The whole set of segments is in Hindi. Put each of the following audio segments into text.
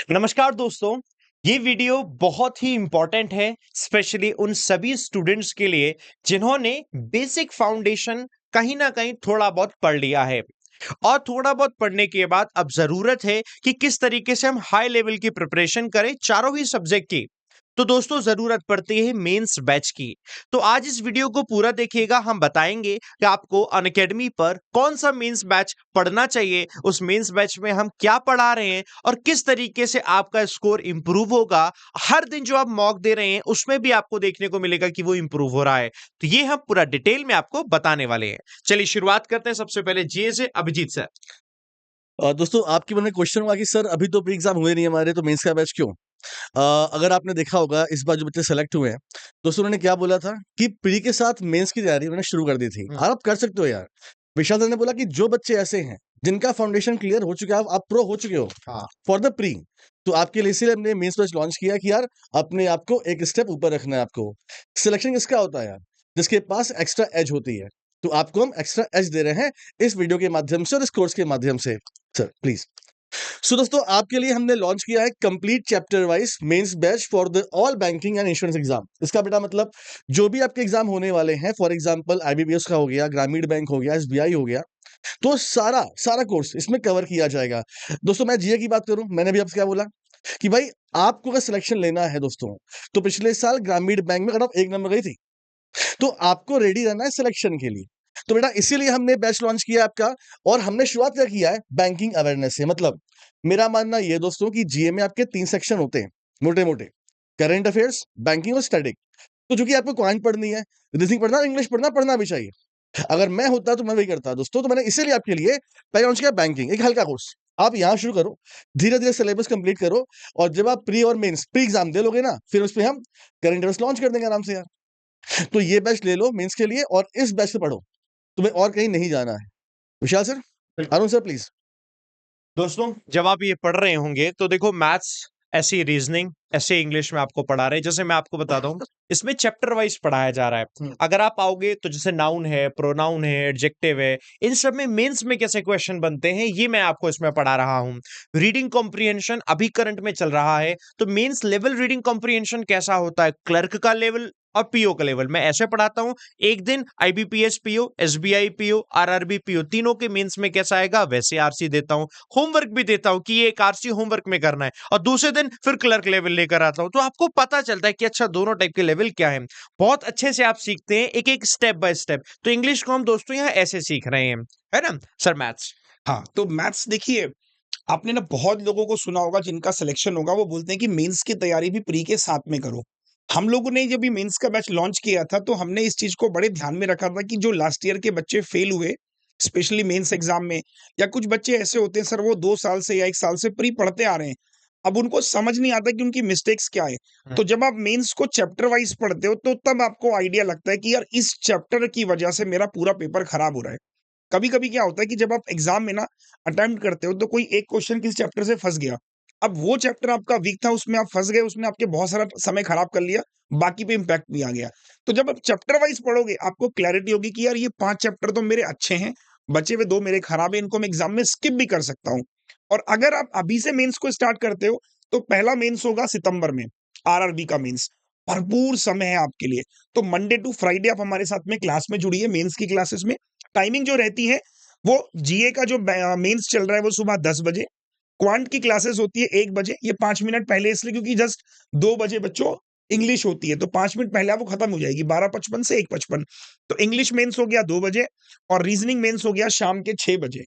नमस्कार दोस्तों, ये वीडियो बहुत ही इम्पोर्टेंट है, स्पेशली उन सभी स्टूडेंट्स के लिए जिन्होंने बेसिक फाउंडेशन कहीं ना कहीं थोड़ा बहुत पढ़ लिया है और थोड़ा बहुत पढ़ने के बाद अब जरूरत है कि किस तरीके से हम हाई लेवल की प्रिपरेशन करें चारों ही सब्जेक्ट की। तो दोस्तों जरूरत पड़ती है मेंस बैच की। तो आज इस वीडियो को पूरा देखिएगा, हम बताएंगे कि आपको अनअकैडमी पर कौन सा मेंस बैच पढ़ना चाहिए, उस मेंस बैच में हम क्या पढ़ा रहे हैं और किस तरीके से आपका स्कोर इंप्रूव होगा। हर दिन जो आप मॉक दे रहे हैं उसमें भी आपको देखने को मिलेगा कि वो इंप्रूव हो रहा है। तो ये हम पूरा डिटेल में आपको बताने वाले हैं। चलिए शुरुआत करते हैं। सबसे पहले जीए से अभिजीत सर। दोस्तों आपके मन में क्वेश्चन होगा कि सर अभी तो प्री एग्जाम हुए नहीं हमारे, तो मेंस का बैच क्यों? अगर आपने देखा होगा इस बार जो बच्चे सेलेक्ट हुए हैं, दोस्तों उन्होंने क्या बोला था कि प्री के साथ मेंस की तैयारी उन्होंने शुरू कर दी थी। और आप कर सकते हो यार। विशाल सर ने बोला कि जो बच्चे ऐसे हैं जिनका फाउंडेशन क्लियर हो चुका है, आप प्रो हो चुके हो हाँ। फॉर द प्री, तो आपके लिए इसीलिए हमने मेंस बैच लॉन्च किया कि यार अपने आप को एक स्टेप ऊपर रखना है। आपको सिलेक्शन किसका होता है यार? जिसके पास एक्स्ट्रा एज होती है। तो आपको हम एक्स्ट्रा एज दे रहे हैं इस वीडियो के माध्यम से और इस कोर्स के माध्यम से। Sir please. सो दोस्तों आपके लिए हमने लॉन्च किया है complete chapter wise mains batch for the all banking and insurance exam. इसका बेटा मतलब जो भी आपके एग्जाम होने वाले हैं, फॉर एग्जांपल आईबीपीएस का हो गया, ग्रामीण बैंक हो गया, एसबीआई हो गया, तो सारा सारा कोर्स इसमें कवर किया जाएगा। दोस्तों मैं जीए की बात करूं, मैंने भी आपसे क्या बोला कि भाई आपको अगर सिलेक्शन लेना है दोस्तों, तो पिछले साल ग्रामीण बैंक में कट ऑफ 1 नंबर गई थी, तो आपको रेडी रहना है सिलेक्शन के लिए। तो बेटा इसीलिए हमने बैच लॉन्च किया आपका। और हमने शुरुआत क्या किया है, बैंकिंग अवेयरनेस से। मतलब मेरा मानना ये दोस्तों कि जीए में आपके 3 सेक्शन होते हैं मोटे मोटे: करंट अफेयर्स, बैंकिंग और स्टैटिक। तो जो कि आपको क्वांट पढ़नी है, रीजनिंग पढ़ना, इंग्लिश पढ़ना, पढ़ना भी चाहिए। अगर मैं होता तो मैं वही करता दोस्तों। तो मैंने इसीलिए आपके लिए पहले लॉन्च किया बैंकिंग, एक हल्का कोर्स। आप यहाँ शुरू करो, धीरे धीरे सिलेबस कंप्लीट करो, और जब आप प्री और मेंस प्री एग्जाम दे लोगे ना, फिर उस पर हम करंट अफेयर्स लॉन्च कर देंगे आराम से यार। तो ये बैच ले लो मेंस के लिए, और इस बैच से पढ़ो, तुम्हें और कहीं नहीं जाना है। विशाल सर, अरुण सर प्लीज। दोस्तों जब आप ये पढ़ रहे होंगे तो देखो, मैथ्स ऐसे रीजनिंग ऐसे इंग्लिश में आपको पढ़ा रहे हैं। जैसे मैं आपको बताता हूँ, इसमें चैप्टर वाइज पढ़ाया जा रहा है। अगर आप आओगे तो जैसे नाउन है, प्रोनाउन है, एडजेक्टिव है, इन सब में मेंस में कैसे क्वेश्चन बनते हैं ये मैं आपको इसमें पढ़ा रहा हूँ। रीडिंग कॉम्प्रिहेंशन अभी करंट में चल रहा है, तो मेंस लेवल रीडिंग कॉम्प्रिहेंशन कैसा होता है, क्लर्क का लेवल और पीओ का लेवल मैं ऐसे पढ़ाता हूं। एक दिन IBPS PO, SBI PO, RRB PO तीनों के मेंस में कैसा आएगा वैसे आरसी देता हूं। होमवर्क भी देता हूं कि ये एक आरसी होमवर्क में करना है, और दूसरे दिन फिर क्लर्क लेवल लेकर आता हूं। तो आपको पता चलता है कि अच्छा दोनों टाइप के लेवल क्या है। बहुत अच्छे से आप सीखते हैं एक एक स्टेप बाय स्टेप। तो इंग्लिश को हम दोस्तों यहाँ ऐसे सीख रहे हैं, है ना सर? मैथ्स। हाँ, तो मैथ्स देखिए, आपने ना बहुत लोगों को सुना होगा जिनका सिलेक्शन होगा, वो बोलते हैं कि मेंस की तैयारी भी प्री के साथ में करो। हम लोगों ने जब ये मेंस का बैच लॉन्च किया था, तो हमने इस चीज़ को बड़े ध्यान में रखा था कि जो लास्ट ईयर के बच्चे फेल हुए, स्पेशली मेंस एग्ज़ाम में, या कुछ बच्चे ऐसे होते हैं सर, वो 2 साल से या 1 साल से प्री पढ़ते आ रहे हैं। अब उनको समझ नहीं आता कि उनकी मिस्टेक्स क्या है। तो जब आप मेंस को चैप्टर वाइज़ पढ़ते हो, तो तब आपको आइडिया लगता है कि यार इस चैप्टर की वजह से मेरा पूरा पेपर खराब हो रहा है। कभी-कभी क्या होता है कि जब आप एग्ज़ाम में ना अटेम्प्ट करते हो, तो कोई एक क्वेश्चन किसी चैप्टर से फँस गया। अब वो चैप्टर आपका वीक था, उसमें आप फँस गए, उसने आपके बहुत सारा समय खराब कर लिया, बाकी पे इम्पैक्ट भी आ गया। तो जब आप चैप्टर वाइज़ पढ़ोगे, आपको क्लैरिटी होगी कि यार ये 5 चैप्टर तो मेरे अच्छे हैं, बचे हुए 2 मेरे खराब हैं, इनको मैं एग्ज़ाम में स्किप भी कर सकता हूँ। और अगर आप अभी से मेंस को स्टार्ट करते हो, तो पहला मेंस होगा सितंबर में, आरआरबी का मेंस। भरपूर समय है आपके लिए। तो मंडे टू फ्राइडे आप हमारे साथ में क्लास में जुड़िए, मेंस की क्लासेस में। टाइमिंग जो रहती है, वो जीए का जो मेंस चल रहा है वो सुबह 10 बजे, क्वांट की क्लासेस होती है 1 बजे। ये 5 मिनट पहले इसलिए क्योंकि जस्ट 2 बजे बच्चों इंग्लिश होती है, तो 5 मिनट पहले वो खत्म हो जाएगी, 12:55 से 1:55। तो इंग्लिश मेंस हो गया 2 बजे, और रीजनिंग मेंस हो गया शाम के 6 बजे।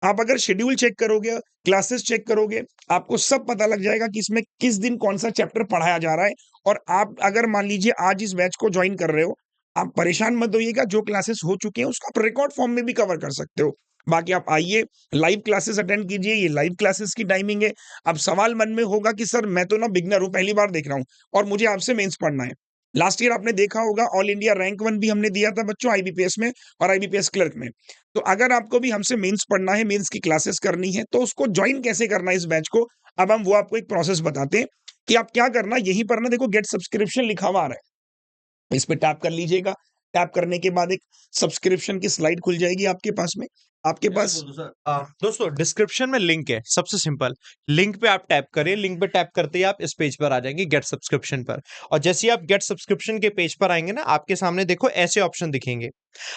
आप अगर शेड्यूल चेक करोगे, क्लासेस चेक करोगे, आपको सब पता लग जाएगा कि इसमें किस दिन कौन-सा चैप्टर पढ़ाया जा रहा है। और आप अगर मान लीजिए आज इस बैच को जॉइन कर रहे हो, आप परेशान मत होइएगा, जो क्लासेस हो चुके हैं उसको आप रिकॉर्ड फॉर्म में भी कवर कर सकते हो। बाकी आप आइए, लाइव क्लासेस अटेंड कीजिए, ये लाइव क्लासेस की टाइमिंग है। अब सवाल मन में होगा कि सर मैं तो ना बिगिनर हूँ, पहली बार देख रहा हूँ और मुझे आपसे मेंस पढ़ना है। लास्ट ईयर आपने देखा होगा ऑल इंडिया रैंक 1 भी हमने दिया था बच्चों आईबीपीएस में और आईबीपीएस क्लर्क में। तो अगर आपको भी हमसे मेंस पढ़ना है, मेंस की क्लासेस करनी है, तो उसको जॉइन कैसे करना है इस बैच को, अब हम वो आपको एक प्रोसेस बताते हैं कि आप क्या करना। यहीं पर ना देखो गेट सब्सक्रिप्शन लिखा हुआ आ रहा है, इस पे टैप कर लीजिएगा। टैप करने के बाद एक सब्सक्रिप्शन की स्लाइड खुल जाएगी आपके पास में। आपके पास दोस्तों डिस्क्रिप्शन में लिंक है, सबसे सिंपल लिंक पे आप टैप करें। लिंक पे टैप करते ही आप इस पेज पर आ जाएंगे, गेट सब्सक्रिप्शन पर। और जैसे ही आप गेट सब्सक्रिप्शन के पेज पर आएंगे ना, आपके सामने देखो ऐसे ऑप्शन दिखेंगे।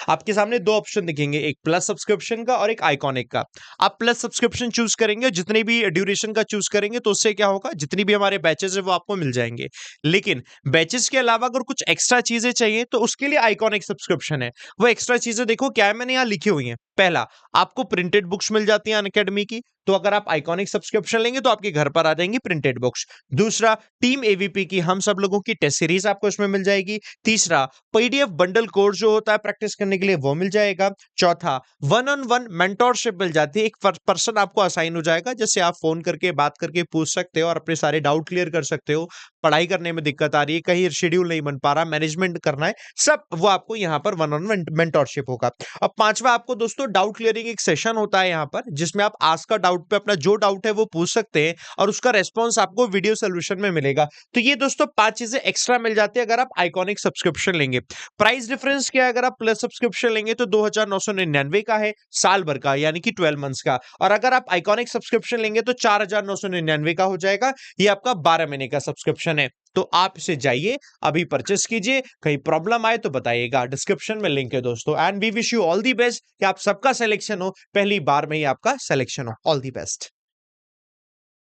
आपके सामने दो ऑप्शन दिखेंगे, एक प्लस सब्सक्रिप्शन का और एक आइकॉनिक का। आप प्लस सब्सक्रिप्शन चूज करेंगे, जितनी भी ड्यूरेशन का चूज करेंगे तो उससे क्या होगा, जितनी भी हमारे बैचेस है वो आपको मिल जाएंगे। लेकिन बैचेस के अलावा अगर कुछ एक्स्ट्रा चीजें चाहिए तो उसके लिए आइकॉनिक सब्सक्रिप्शन है। वो एक्स्ट्रा चीजें देखो क्या है, मैंने यहाँ लिखी हुई है। पहला, आपको प्रिंटेड बुक्स मिल जाती हैं अनअकैडमी की, तो अगर आप आइकॉनिक सब्सक्रिप्शन लेंगे तो आपके घर पर आ जाएंगी प्रिंटेड बुक्स। दूसरा, टीम एवीपी की हम सब लोगों की टेस्ट सीरीज आपको इसमें मिल जाएगी। तीसरा, पीडीएफ बंडल कोर्स जो होता है प्रैक्टिस करने के लिए वो मिल जाएगा। चौथा, वन ऑन वन मेंटोरशिप मिल जाती है, एक पर्सन आपको असाइन हो जाएगा, जैसे आप फोन करके बात करके पूछ सकते हो और अपने सारे डाउट क्लियर कर सकते हो। पढ़ाई करने में दिक्कत आ रही है, कहीं शेड्यूल नहीं बन पा रहा, मैनेजमेंट करना है, सब वो आपको यहाँ पर वन ऑन वन मेंटोरशिप होगा। अब पांचवा, आपको दोस्तों डाउट क्लियरिंग एक सेशन होता है यहाँ पर, जिसमें आप आस्क का डाउट पे अपना जो डाउट है वो पूछ सकते हैं और उसका रेस्पॉन्स आपको वीडियो सोल्यूशन में मिलेगा। तो ये दोस्तों 5 चीजें एक्स्ट्रा मिल जाती है अगर आप आइकॉनिक सब्सक्रिप्शन लेंगे। प्राइस डिफरेंस क्या है, अगर आप प्लस सब्सक्रिप्शन लेंगे तो 2999 का है साल भर का, यानी कि 12 मंथ्स का। और अगर आप आइकॉनिक सब्सक्रिप्शन लेंगे तो 4999 का हो जाएगा, ये आपका 12 महीने का सब्सक्रिप्शन है। तो आप इसे जाइए अभी परचेस कीजिए, कहीं प्रॉब्लम आए तो बताइएगा, डिस्क्रिप्शन में लिंक है दोस्तों। And we wish you all the best कि आप सबका सिलेक्शन हो, पहली बार में ही आपका सिलेक्शन हो। All the best.